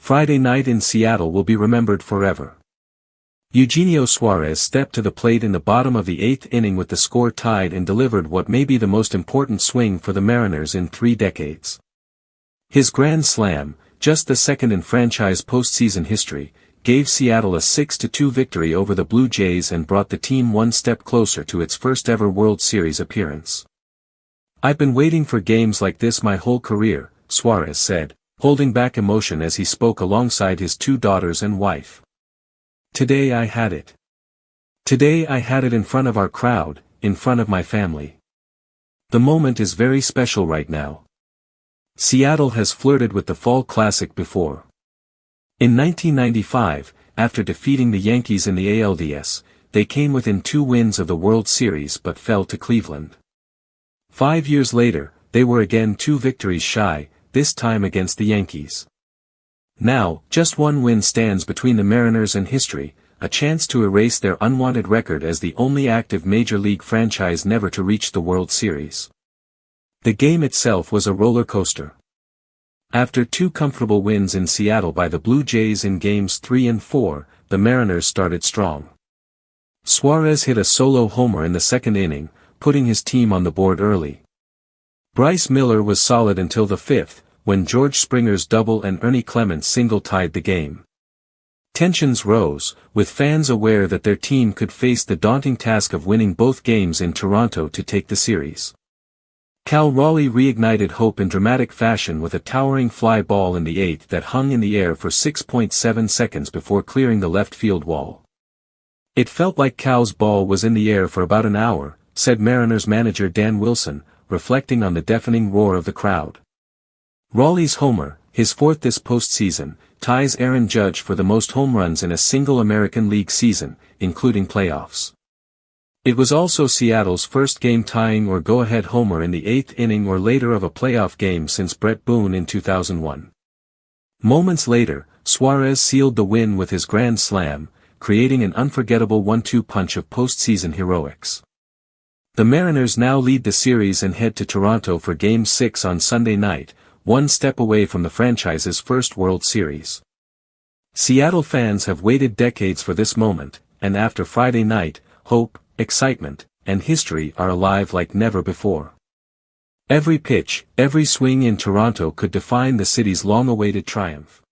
Friday night in Seattle will be remembered forever. Eugenio Suárez stepped to the plate in the bottom of the 8th inning with the score tied and delivered what may be the most important swing for the Mariners in 3 decades. His grand slam, just the second in franchise postseason history, gave Seattle a 6-2 victory over the Blue Jays and brought the team one step closer to its first-ever World Series appearance. "I've been waiting for games like this my whole career," Suárez said, holding back emotion as he spoke alongside his 2 daughters and wife. "Today I had it. Today I had it in front of our crowd, in front of my family. The moment is very special right now." Seattle has flirted with the Fall Classic before. In 1995, after defeating the Yankees in the ALDS, they came within 2 wins of the World Series but fell to Cleveland. 5 years later, they were again 2 victories shy, this time against the Yankees. Now, just 1 win stands between the Mariners and history, a chance to erase their unwanted record as the only active Major League franchise never to reach the World Series. The game itself was a roller coaster. After 2 comfortable wins in Seattle by the Blue Jays in Games 3 and 4, the Mariners started strong. Suárez hit a solo homer in the 2nd inning, putting his team on the board early. Bryce Miller was solid until the 5th, when George Springer's double and Ernie Clement's single tied the game. Tensions rose, with fans aware that their team could face the daunting task of winning both games in Toronto to take the series. Raleigh reignited hope in dramatic fashion with a towering fly ball in the 8th that hung in the air for 6.7 seconds before clearing the left field wall. "It felt like Cal's ball was in the air for about an hour," said Mariners manager Dan Wilson, reflecting on the deafening roar of the crowd. Raleigh's homer, his 4th this postseason, ties Aaron Judge for the most home runs in a single American League season, including playoffs. It was also Seattle's first game-tying or go-ahead homer in the 8th inning or later of a playoff game since Brett Boone in 2001. Moments later, Suárez sealed the win with his grand slam, creating an unforgettable 1-2 punch of postseason heroics. The Mariners now lead the series and head to Toronto for Game 6 on Sunday night, 1 step away from the franchise's first World Series. Seattle fans have waited decades for this moment, and after Friday night, hope, excitement, and history are alive like never before. Every pitch, every swing in Toronto could define the city's long-awaited triumph.